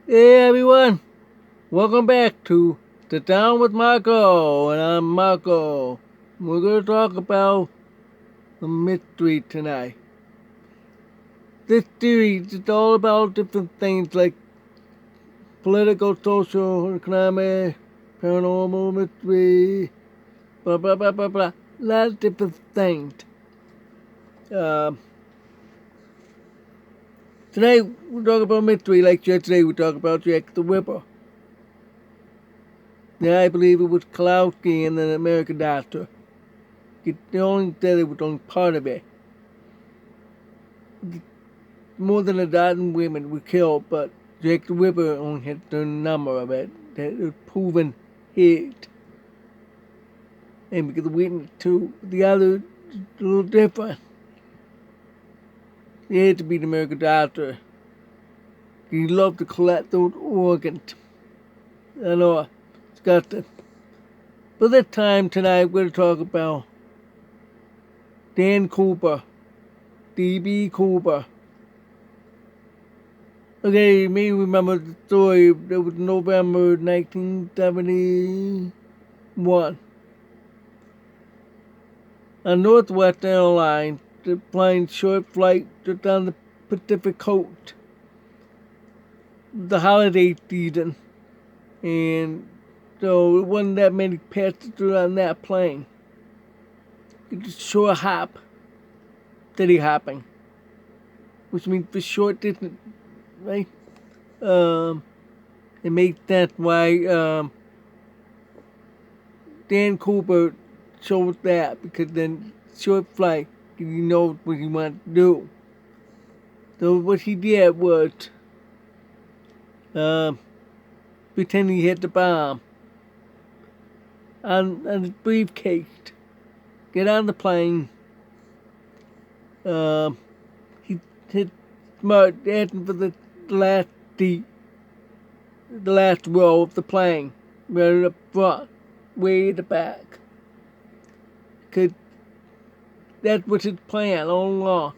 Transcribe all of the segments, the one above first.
Hey everyone, welcome back to the Down with Marco, and I'm Marco. We're going to talk about a mystery tonight. This series is all about different things like political, social, economic, paranormal mystery, blah blah blah blah blah. A lot of different things. Um, Tonight we talk about mystery like yesterday we talked about Jack the Ripper. Yeah, I believe it was Kalowski and an American doctor. They only said it was only part of it. More than a dozen women were killed, but Jack the Ripper only had the number of it that was proven his. And because the witness to the other a little different. He had to be the American doctor. He loved to collect those organs. I know, it's got to. But this time tonight we're going to talk about Dan Cooper, D.B. Cooper. Okay, you may remember the story. It was November 1971. On Northwest Airlines, the flying short flight just on the Pacific coast. The holiday season. And so it wasn't that many passengers on that plane. It was short hop, steady hopping, which means for short distance, right? It makes sense why Dan Cooper chose that, because then short flight, he knows what he wants to do. So what he did was pretend he hit the bomb on his briefcase. Get on the plane. He hit smart asking for the last seat, the last row of the plane, right up front, way at the back. Because that was his plan all along,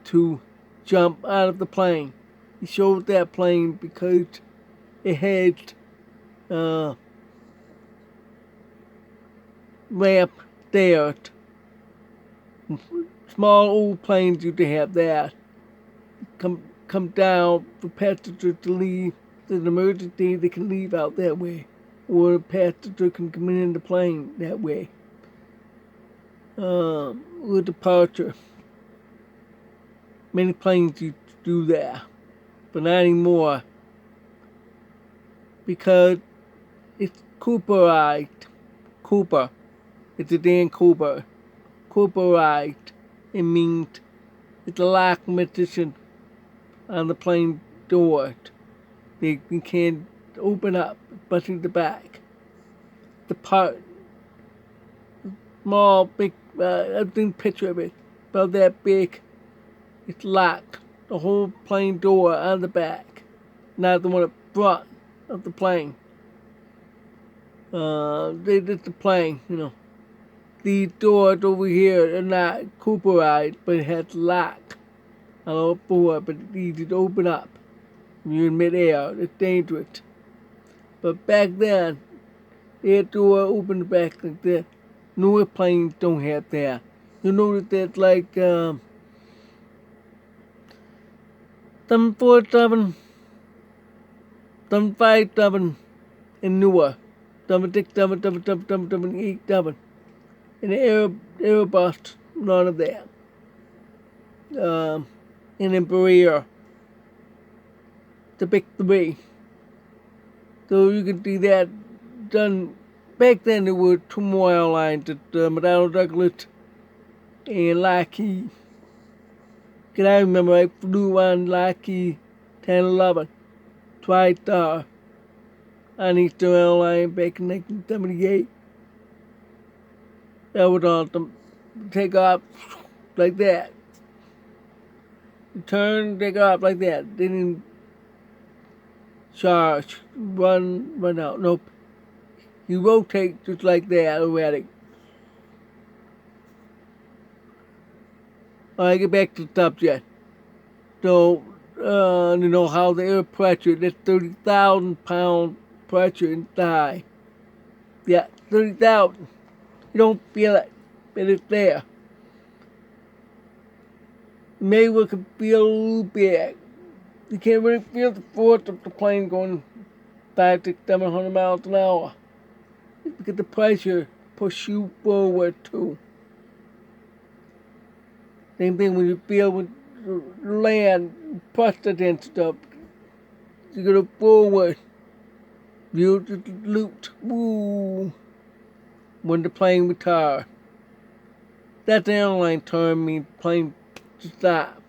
to jump out of the plane. He showed that plane because it had ramp there. Small old planes used to have that. Come down for passengers to leave. If there's an emergency, they can leave out that way. Or a passenger can come in the plane that way. With departure. Many planes used to do that. But not anymore. Because it's Cooperized. Cooper. It's a Dan Cooper. Cooperized. It means it's a lock mechanism on the plane door. They can't open up, especially the back. The part, small, big, I didn't picture of it, about that big. It's locked. The whole plane door on the back, not the one up front of the plane. They did the plane, These doors over here are not Cooperized, but it has lock on all four, but it's easy to open up. When you're in midair, it's dangerous. But back then, their door opened back like that. Newer planes don't have that. You notice that like 747, 757, and newer. 767, 777, 787. And the Airbus, none of that. And Embraer, the big three. So you can see that done. Back then there were two more airlines, McDonnell Douglas and Lockheed. Because I remember I flew on Lockheed 1011, TriStar, on Eastern Airline back in 1978. That was awesome. Take off like that. Turn, take off like that. Didn't charge, run out. Nope. You rotate just like that already. Alright, get back to the subject. So, you know how the air pressure, that's 30,000 pound pressure in the thigh. Yeah, 30,000. You don't feel it, but it's there. Maybe we can feel a little bit. You can't really feel the force of the plane going 500, 600, 700 miles an hour. Because the pressure push you forward too. Same thing when you feel with land, pressed against stuff. You go forward. You just looped. Woo. When the plane retires. That's the airline term, means plane to stop.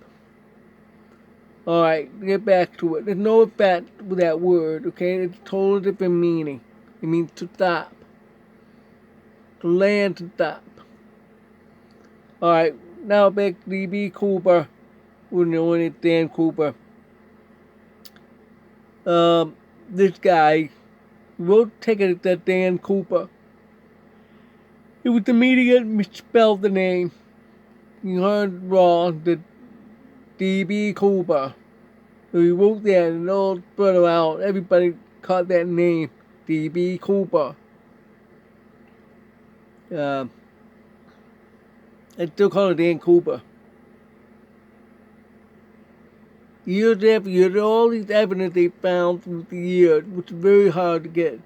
Alright, get back to it. There's no effect with that word, okay? It's a totally different meaning. It means to stop. To land, to stop. Alright, now back to D.B. Cooper. We know it's Dan Cooper. This guy wrote a ticket at Dan Cooper. It was the media misspelled the name. You heard wrong, the D.B. Cooper. So he wrote that and all spread around. Everybody caught that name, D.B. Cooper. I still call it Dan Cooper. Years after years, all these evidence they found through the years, which is very hard to get.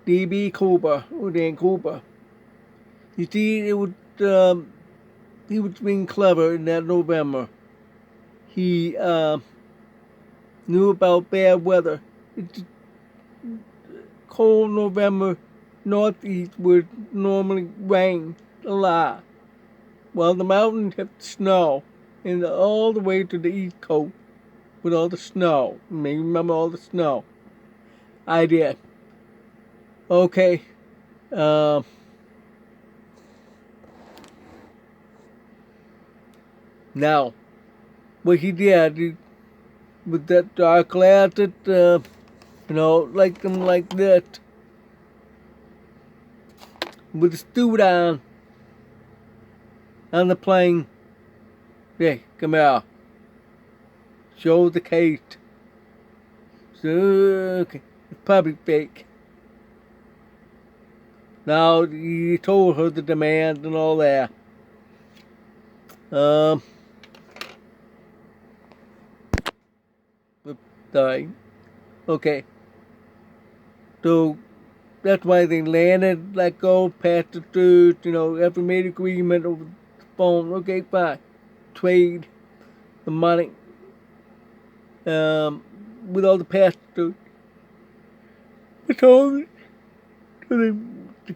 D.B. Cooper or Dan Cooper. You see, it was he was being clever in that November. He knew about bad weather. It's cold November, northeast would normally rain a lot. Well, the mountains have snow, and all the way to the east coast with all the snow. You may remember all the snow. I did. Okay. Now, what he did with that dark glasses, you know, like them like this, with the suit on the plane. Hey, come here. Show the case. So, okay, it's probably fake. Now, he told her the demand and all that. Sorry. Okay. So, that's why they landed, let go, passed the truth, you know, after made agreement over the phone. Okay, fine. Trade the money with all the passengers. I told the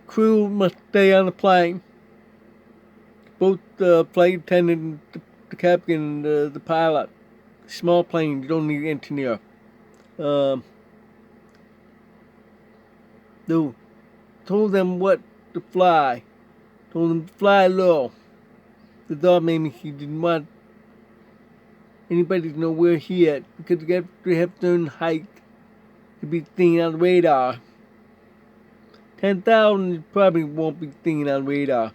crew must stay on the plane. Both the flight attendant, the captain, and the pilot. Small plane, you don't need an engineer. Told them what to fly. Told them to fly low. The thought maybe he didn't want anybody to know where he at, because they have certain height to be seen on radar. 10,000 probably won't be seen on radar.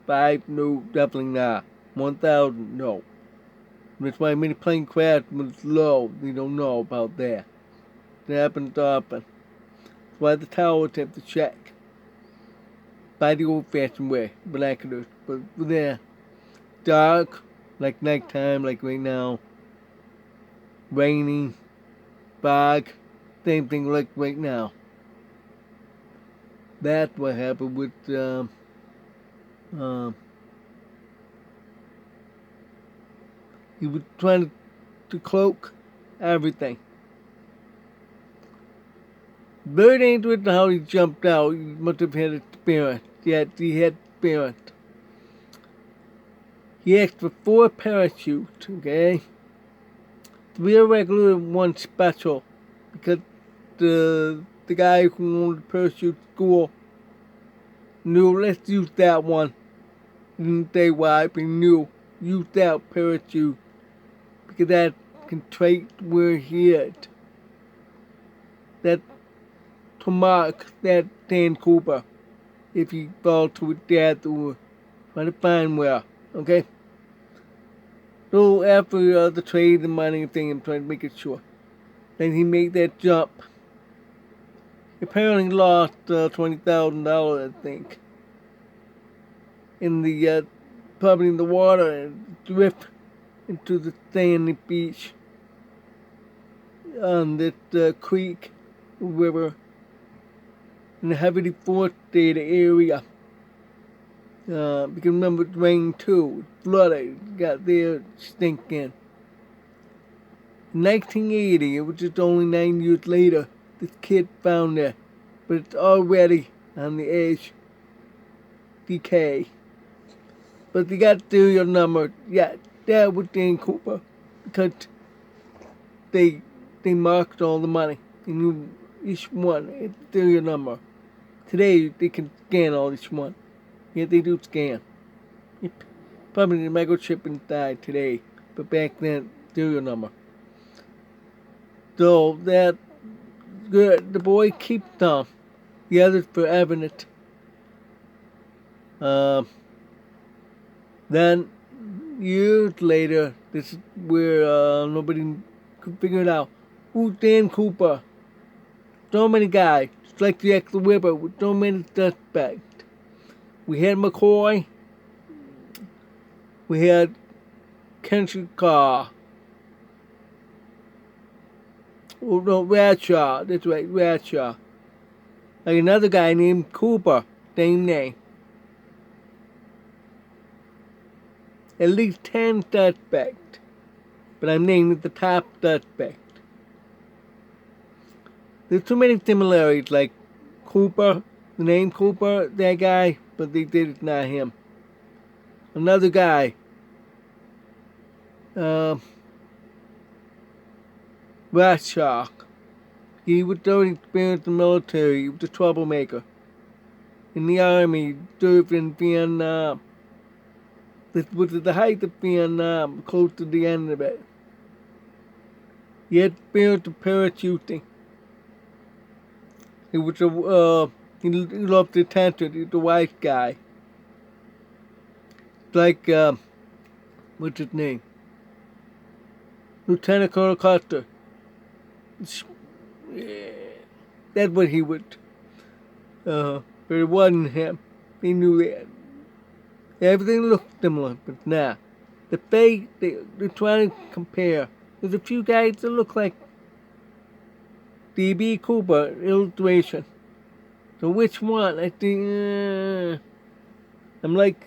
5, no, definitely not. 1,000, no. That's why many plane crash was low. They don't know about that. It happens often. That's why the towers have to check. By the old-fashioned way, binoculars. But they're dark, like nighttime, like right now. Rainy, fog, same thing like right now. That's what happened with he was trying to cloak everything. Very dangerous how he jumped out. He must have had experience. Yes, he had experience. He asked for 4 parachutes, okay? 3 are regular and 1 special. Because the guy who owned the parachute school knew, let's use that one. He didn't say why, but he knew, use that parachute. Because that can trace where he is. That to mark that Dan Cooper. If he fall to his death or try to find where, okay? So after the trade and money thing, I'm trying to make it sure. Then he made that jump. He apparently lost $20,000, I think, in the probably in the water and drift into the sandy beach on this creek, river, in the heavily forested area. Because remember, it rained too. It flooded, got there stinking. In 1980, it was just only 9 years later, this kid found it, but it's already on the edge, decay. But they got serial number. Yeah, that was Dan Cooper, because they marked all the money. They knew each one, its serial number. Today, they can scan all each one. Yeah, they do scan. Probably the microchip inside today, but back then, serial number. So that good. The boy keeps them. The others for evidence. Then years later, this is where nobody could figure it out. Who's Dan Cooper? So many guys. It's like the Jack the Ripper with so many suspects. We had McCoy. We had Kendrick Carr. Oh no, Bradshaw. That's right, Bradshaw. Like another guy named Cooper. Same name. At least 10 suspects. But I'm naming the top suspect. There's too many similarities, like Cooper, the name Cooper, that guy, but they did it's not him. Another guy, Bradshaw. He was already experienced in the military. He was a troublemaker. In the army, served in Vietnam. This was at the height of Vietnam, close to the end of it. He had experience of parachuting. He was he loved the attention. He was a white guy. Like, what's his name? Lieutenant Colonel Custer. That's what he was. But it wasn't him. He knew that. Everything looked similar, but nah. The face, they're trying to compare. There's a few guys that look like D.B. Cooper illustration. So which one? I think, I'm like,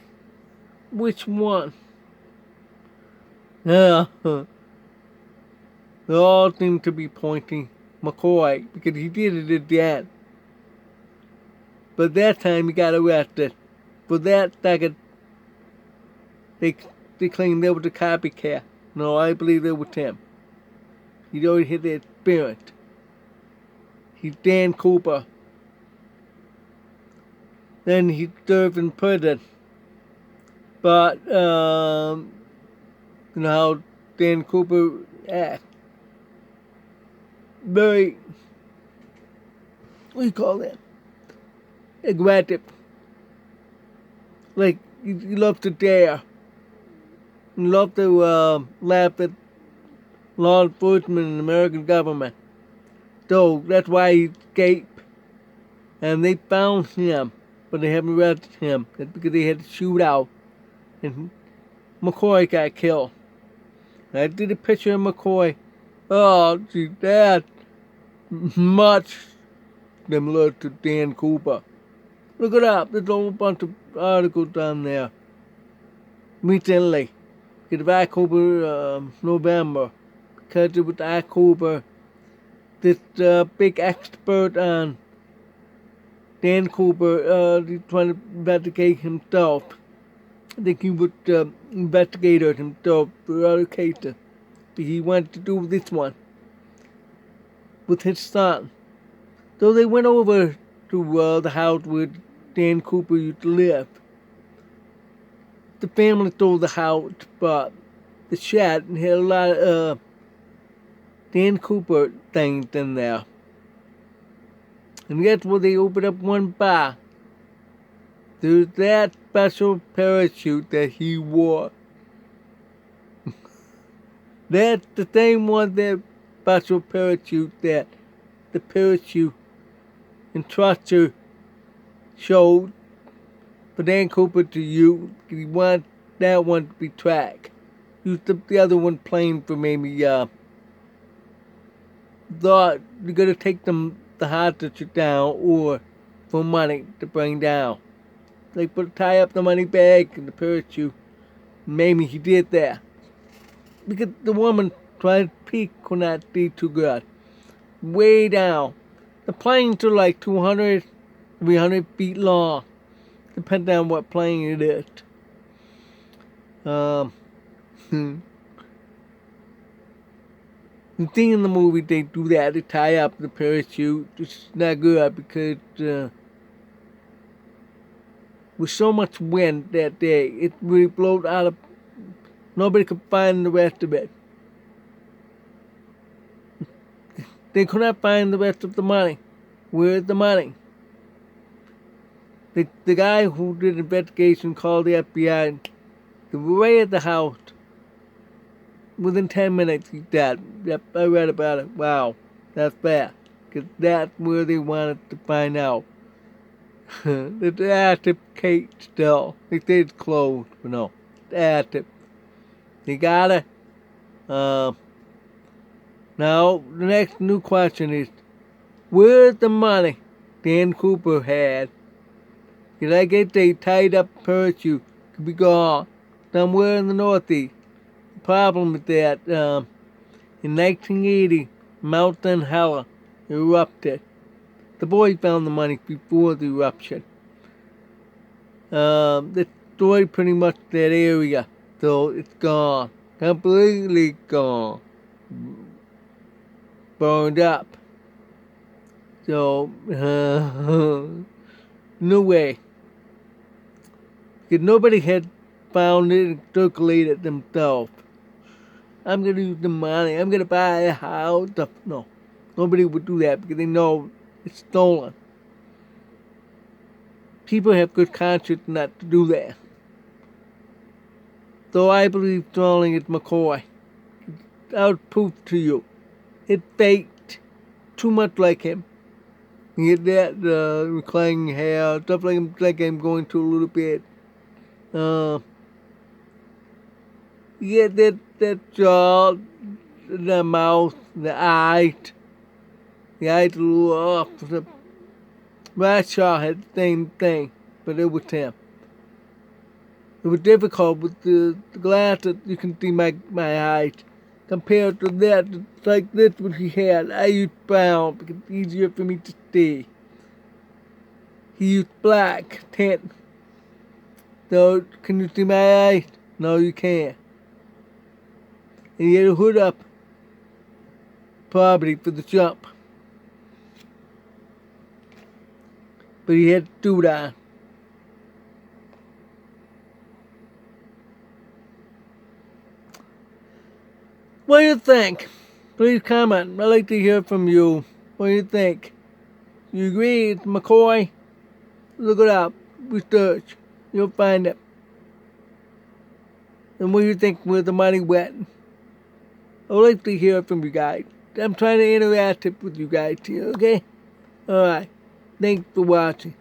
which one? Yeah. They all seem to be pointing McCoy, because he did it at the end. But that time he got arrested. For that second, they claimed there was a copycat. No, I believe it was him. He'd already hit that spirit. He's Dan Cooper. Then he served in prison. But, you know how Dan Cooper acts. Very, what do you call that? Aggressive. Like, he loves to dare. He loves to laugh at law enforcement and the American government. So that's why he escaped. And they found him, but they haven't arrested him. That's because they had to shoot out. And McCoy got killed. And I did a picture of McCoy. Oh, gee, that's much similar to Dan Cooper. Look it up. There's a whole bunch of articles on there. Recently. It's October, November. Because it was October. This big expert on Dan Cooper, he's trying to investigate himself. I think he was investigator himself for other cases. But he wanted to do this one with his son. So they went over to the house where Dan Cooper used to live. The family sold the house, but the shed had a lot of Dan Cooper things in there. And that's where they opened up one bar. There's that special parachute that he wore. That's the same one that special parachute that the parachute instructor showed for Dan Cooper to use. He wanted that one to be tracked. Used the other one plain for maybe thought you're gonna take the hostage down or for money to bring down. They tie up the money bag in the parachute. Maybe he did that. Because the woman tried to peek could not see too good. Way down. The planes are like 200, 300 feet long. Depending on what plane it is. The thing in the movie, they do that. They tie up the parachute. It's not good because with so much wind that day, it really blew out of. Nobody could find the rest of it. They could not find the rest of the money. Where's the money? The guy who did the investigation called the FBI. They were right at the house. Within 10 minutes, he's dead. Yep, I read about it. Wow, that's bad. Because that's where they wanted to find out. It's active case still. They say it's closed, but no. It's active. They got it. Now, the next new question is, where's the money Dan Cooper had? Did I get they tied up parachute? Could be gone. Somewhere in the Northeast. The problem is that in 1980, Mount Hella erupted. The boy found the money before the eruption. Destroyed pretty much that area, so it's gone. Completely gone. Burned up. So, no way. Because nobody had found it and circulated it themselves. I'm going to use the money. I'm going to buy a house. No. Nobody would do that because they know it's stolen. People have good conscience not to do that. So I believe stealing is McCoy. I'll prove to you. It's faked. Too much like him. You get that reclining hair, stuff like I'm going to a little bit. You get that jaw, the mouth, the eyes. The eyes a little off. The Bradshaw had the same thing, but it was him. It was difficult with the glasses. You can see my eyes. Compared to that, it's like this what he had. I used brown because it's easier for me to see. He used black tint. So, can you see my eyes? No, you can't. And he had a hood up. Probably for the jump. But he had to do that. What do you think? Please comment. I'd like to hear from you. What do you think? You agree it's McCoy? Look it up. Research. You'll find it. And what do you think where the money went? I'd like to hear from you guys. I'm trying to interact with you guys here, okay? Alright. Thanks for watching.